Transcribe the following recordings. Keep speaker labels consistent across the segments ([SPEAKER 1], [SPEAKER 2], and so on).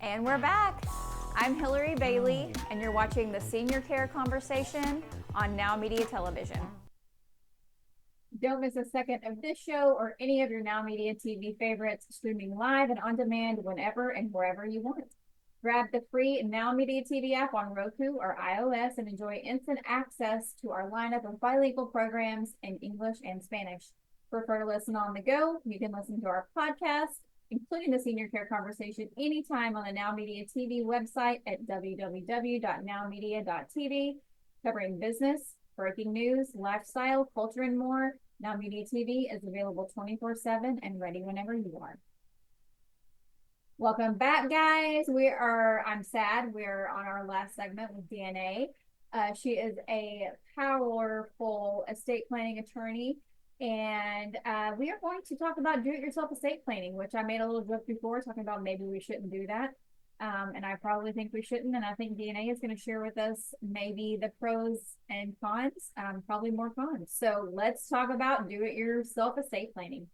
[SPEAKER 1] And we're back. I'm Hillary Bailey, and you're watching the Senior Care Conversation on Now Media Television. Don't miss a second of this show or any of your Now Media TV favorites, streaming live and on demand whenever and wherever you want. Grab the free Now Media TV app on Roku or iOS and enjoy instant access to our lineup of bilingual programs in English and Spanish. Prefer to listen on the go? You can listen to our podcast, including the Senior Care Conversation, anytime on the Now Media TV website at www.nowmedia.tv, covering business, breaking news, lifestyle, culture, and more. Now Media TV is available 24/7 and ready whenever you are. Welcome back, guys. I'm sad, we're on our last segment with DNA. She is a powerful estate planning attorney, and we are going to talk about do-it-yourself estate planning, which I made a little joke before, talking about maybe we shouldn't do that. And I probably think we shouldn't, and I think DNA is going to share with us maybe the pros and cons, probably more cons. So let's talk about do-it-yourself estate planning.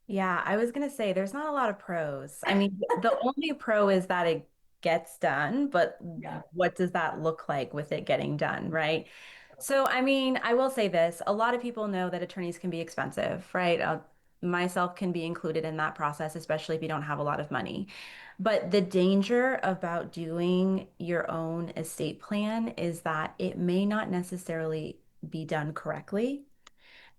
[SPEAKER 2] Yeah, I was gonna say there's not a lot of pros. I mean, the only pro is that it gets done, but
[SPEAKER 1] Yeah.
[SPEAKER 2] what does that look like with it getting done, right? So, I mean, I will say this, a lot of people know that attorneys can be expensive, right? Myself can be included in that process, especially if you don't have a lot of money. But the danger about doing your own estate plan is that it may not necessarily be done correctly.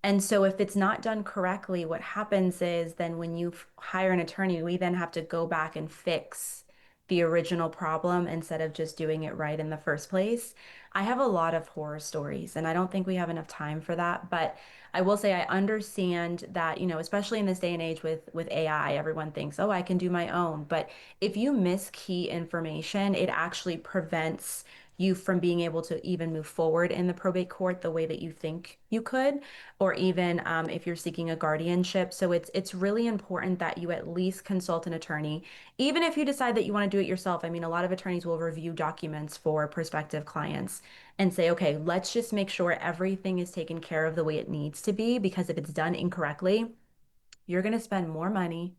[SPEAKER 2] And so if it's not done correctly, what happens is then when you hire an attorney, we then have to go back and fix the original problem instead of just doing it right in the first place. I have a lot of horror stories, and I don't think we have enough time for that. But I will say I understand that, especially in this day and age with AI, everyone thinks, oh, I can do my own. But if you miss key information, it actually prevents you from being able to even move forward in the probate court the way that you think you could, or even if you're seeking a guardianship. So it's really important that you at least consult an attorney, even if you decide that you want to do it yourself. I mean, a lot of attorneys will review documents for prospective clients and say, okay, let's just make sure everything is taken care of the way it needs to be, because if it's done incorrectly, you're going to spend more money,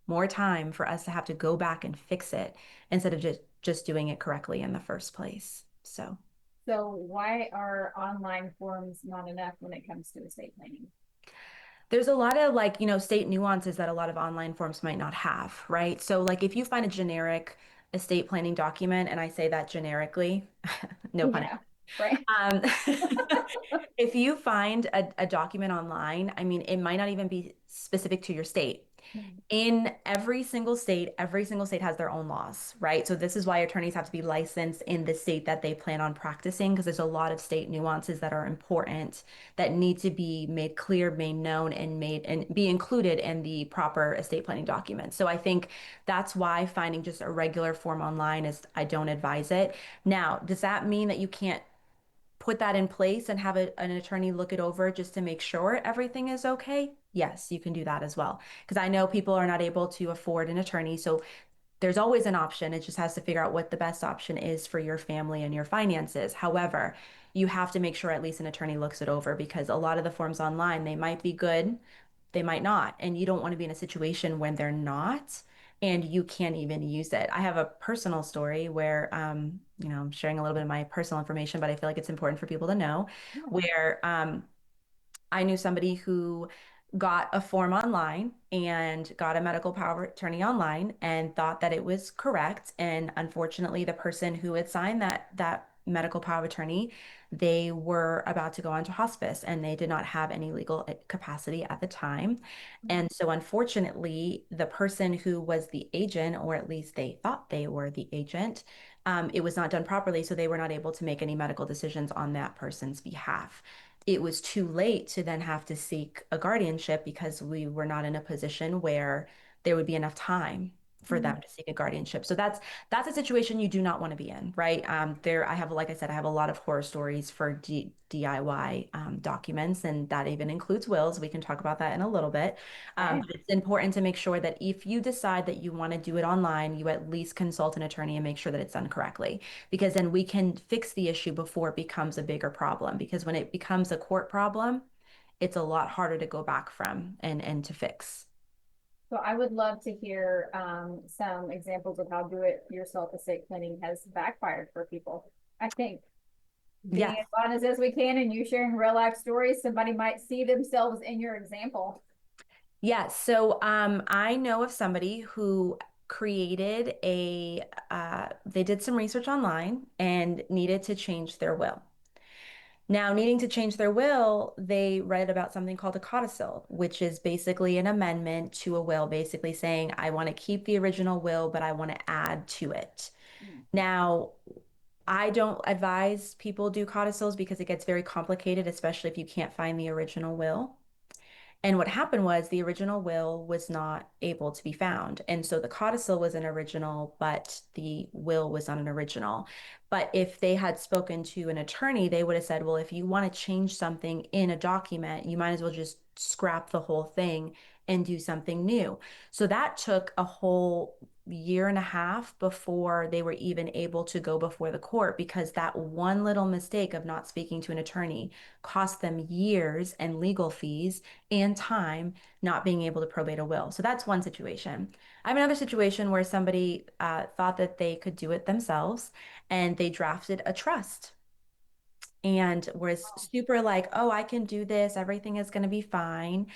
[SPEAKER 2] more time for us to have to go back and fix it instead of just doing it correctly in the first place. So
[SPEAKER 1] So why are online forums not enough when it comes to estate planning?
[SPEAKER 2] there's a lot of state nuances that a lot of online forms might not have, right? So like if you find a generic estate planning document, and I say that generically, no pun
[SPEAKER 1] Yeah, right.
[SPEAKER 2] intended. If you find a document online, I mean, it might not even be specific to your state. In every single state has their own laws, right? So this is why attorneys have to be licensed in the state that they plan on practicing, because there's a lot of state nuances that are important that need to be made clear, made known, and made and be included in the proper estate planning documents. So I think that's why finding just a regular form online is, I don't advise it. Now, does that mean that you can't put that in place and have an attorney look it over just to make sure everything is okay? Yes, you can do that as well. Because I know people are not able to afford an attorney. So there's always an option. It just has to figure out what the best option is for your family and your finances. However, you have to make sure at least an attorney looks it over, because a lot of the forms online, they might be good, they might not. And you don't want to be in a situation when they're not and you can't even use it. I have a personal story where, I'm sharing a little bit of my personal information, but I feel like it's important for people to know,
[SPEAKER 1] Yeah.
[SPEAKER 2] where I knew somebody who got a form online and got a medical power of attorney online and thought that it was correct. And unfortunately, the person who had signed that medical power of attorney, they were about to go on to hospice and they did not have any legal capacity at the time. And so unfortunately, the person who was the agent, or at least they thought they were the agent, it was not done properly. So they were not able to make any medical decisions on that person's behalf. It was too late to then have to seek a guardianship because we were not in a position where there would be enough time for
[SPEAKER 1] Mhm.
[SPEAKER 2] them to seek a guardianship. So that's a situation you do not want to be in, right? There, I have, like I said, I have a lot of horror stories for DIY documents, and that even includes wills. We can talk about that in a little bit.
[SPEAKER 1] Okay.
[SPEAKER 2] But it's important to make sure that if you decide that you want to do it online, you at least consult an attorney and make sure that it's done correctly, because then we can fix the issue before it becomes a bigger problem. Because when it becomes a court problem, it's a lot harder to go back from and to fix.
[SPEAKER 1] So I would love to hear some examples of how do-it-yourself estate planning has backfired for people. I think being
[SPEAKER 2] Yes.
[SPEAKER 1] as honest as we can and you sharing real life stories, somebody might see themselves in your example.
[SPEAKER 2] Yes. So I know of somebody who created they did some research online and needed to change their will. Now, needing to change their will, they read about something called a codicil, which is basically an amendment to a will, basically saying, I want to keep the original will, but I want to add to it.
[SPEAKER 1] Mm.
[SPEAKER 2] Now, I don't advise people do codicils because it gets very complicated, especially if you can't find the original will. And what happened was the original will was not able to be found. And so the codicil was an original, but the will was not an original. But if they had spoken to an attorney, they would have said, well, if you want to change something in a document, you might as well just scrap the whole thing and do something new. So that took a whole year and a half before they were even able to go before the court because that one little mistake of not speaking to an attorney cost them years and legal fees and time not being able to probate a will. So that's one situation. I have another situation where somebody thought that they could do it themselves and they drafted a trust and was super like, oh, I can do this. Everything is going to be fine.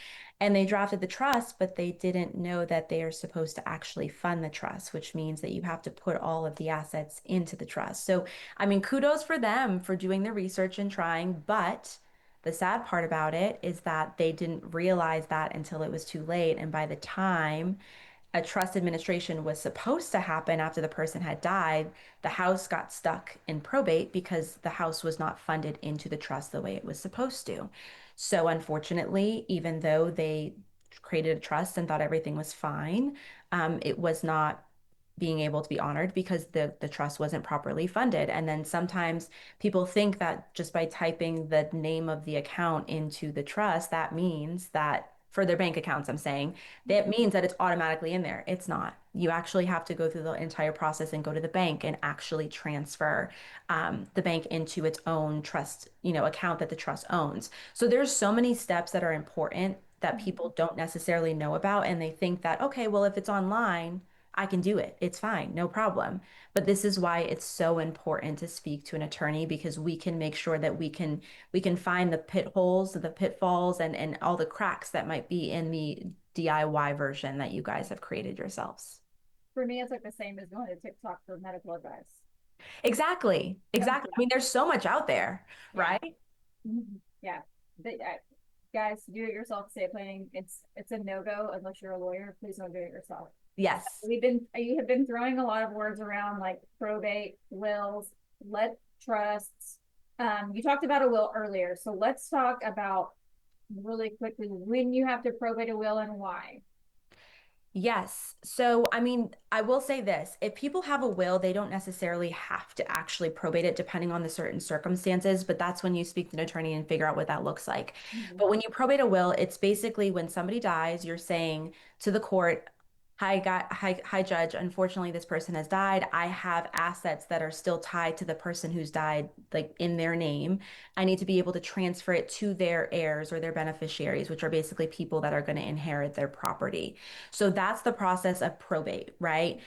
[SPEAKER 2] And they drafted the trust, but they didn't know that they are supposed to actually fund the trust, which means that you have to put all of the assets into the trust. So, I mean, kudos for them for doing the research and trying, but the sad part about it is that they didn't realize that until it was too late. And by the time a trust administration was supposed to happen after the person had died, the house got stuck in probate because the house was not funded into the trust the way it was supposed to. So, unfortunately, even though they created a trust and thought everything was fine, it was not being able to be honored because the trust wasn't properly funded. And then sometimes people think that just by typing the name of the account into the trust, that means that for their bank accounts, I'm saying, that means that it's automatically in there. It's not. You actually have to go through the entire process and go to the bank and actually transfer the bank into its own trust, account that the trust owns. So there's so many steps that are important that people don't necessarily know about, and they think that, okay, well, if it's online, I can do it. It's fine, no problem. But this is why it's so important to speak to an attorney because we can make sure that we can find the pit holes, the pitfalls, and all the cracks that might be in the DIY version that you guys have created yourselves.
[SPEAKER 1] For me, it's like the same as going to TikTok for medical advice.
[SPEAKER 2] Exactly.
[SPEAKER 1] So,
[SPEAKER 2] Exactly. I mean, there's so much out there,
[SPEAKER 1] yeah.
[SPEAKER 2] right?
[SPEAKER 1] Mhm. Yeah. Guys, do it yourself estate planning. It's a no-go unless you're a lawyer. Please don't do it yourself.
[SPEAKER 2] Yes.
[SPEAKER 1] You have been throwing a lot of words around like probate, wills, let trusts. You talked about a will earlier, so let's talk about really quickly when you have to probate a will and why.
[SPEAKER 2] Yes. So, I mean, I will say this. If people have a will, they don't necessarily have to actually probate it depending on the certain circumstances, but that's when you speak to an attorney and figure out what that looks like.
[SPEAKER 1] Mhm.
[SPEAKER 2] But when you probate a will, it's basically when somebody dies, you're saying to the court, hi, judge, unfortunately, this person has died. I have assets that are still tied to the person who's died, like in their name. I need to be able to transfer it to their heirs or their beneficiaries, which are basically people that are going to inherit their property. So that's the process of probate, right?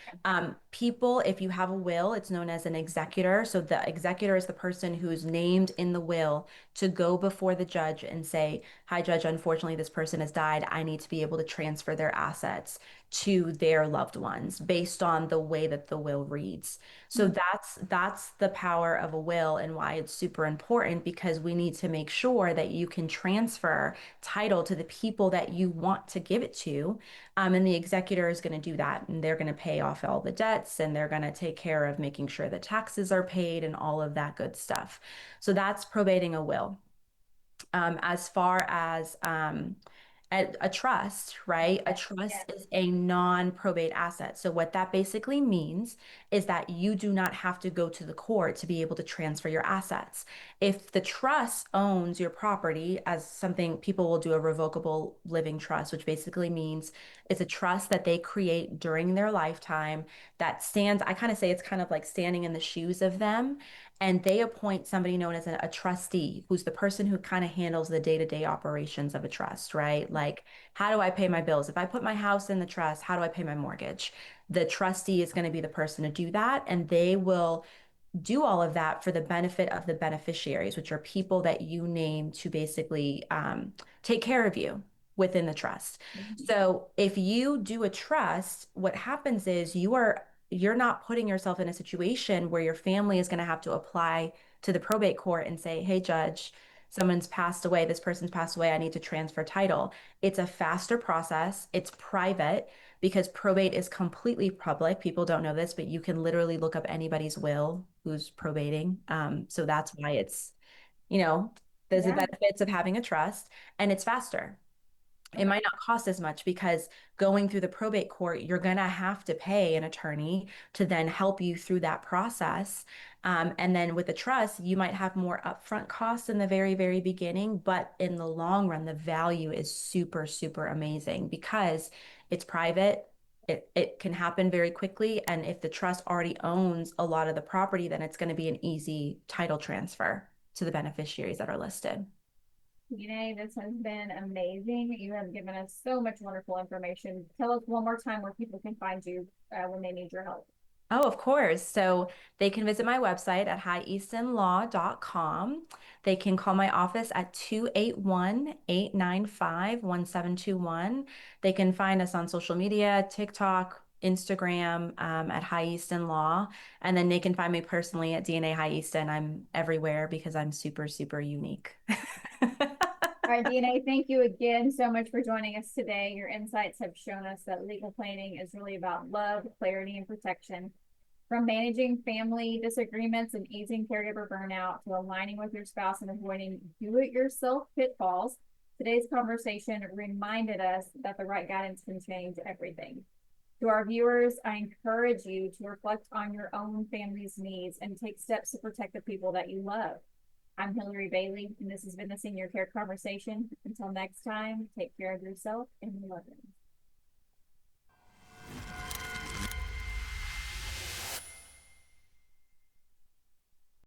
[SPEAKER 2] People, if you have a will, it's known as an executor. So the executor is the person who's named in the will to go before the judge and say, hi, judge, unfortunately, this person has died. I need to be able to transfer their assets to their loved ones based on the way that the will reads. So that's the power of a will and why it's super important because we need to make sure that you can transfer title to the people that you want to give it to. And the executor is going to do that. And they're going to pay off all the debts and they're going to take care of making sure the taxes are paid and all of that good stuff. So that's probating a will. As far as a trust, right? A
[SPEAKER 1] Yeah.
[SPEAKER 2] trust is a non-probate asset. So what that basically means is that you do not have to go to the court to be able to transfer your assets. If the trust owns your property as something, people will do a revocable living trust, which basically means it's a trust that they create during their lifetime that stands, I kind of say it's kind of like standing in the shoes of them and they appoint somebody known as a trustee, who's the person who kind of handles the day-to-day operations of a trust, right? like, how do I pay my bills? If I put my house in the trust, how do I pay my mortgage? The trustee is going to be the person to do that, and they will do all of that for the benefit of the beneficiaries, which are people that you name to basically take care of you within the trust. So if you do a trust, what happens is you're not putting yourself in a situation where your family is going to have to apply to the probate court and say, hey, judge, someone's passed away, this person's passed away, I need to transfer title. It's a faster process, it's private because probate is completely public. People don't know this, but you can literally look up anybody's will who's probating. So that's why there's the
[SPEAKER 1] Yeah.
[SPEAKER 2] benefits of having a trust, and it's faster. It
[SPEAKER 1] Okay.
[SPEAKER 2] might not cost as much because going through the probate court, you're going to have to pay an attorney to then help you through that process. And then with the trust, you might have more upfront costs in the very, very beginning, but in the long run, the value is super, super amazing because it's private. It can happen very quickly. And if the trust already owns a lot of the property, then it's going to be an easy title transfer to the beneficiaries that are listed.
[SPEAKER 1] DNA, this has been amazing. You have given us so much wonderful information. Tell us one more time where people can find you when they need your help.
[SPEAKER 2] Oh, of course. So they can visit my website at higheastonlaw.com. They can call my office at 281-895-1721. They can find us on social media, TikTok, Instagram, at High Easton Law. And then they can find me personally at DNA High-Easton. I'm everywhere because I'm super, super unique.
[SPEAKER 1] All right, DNA, thank you again so much for joining us today. Your insights have shown us that legal planning is really about love, clarity, and protection. From managing family disagreements and easing caregiver burnout to aligning with your spouse and avoiding do-it-yourself pitfalls, today's conversation reminded us that the right guidance can change everything. To our viewers, I encourage you to reflect on your own family's needs and take steps to protect the people that you love. I'm Hillary Bailey, and this has been the Senior Care Conversation. Until next time, take care of yourself and your loved ones.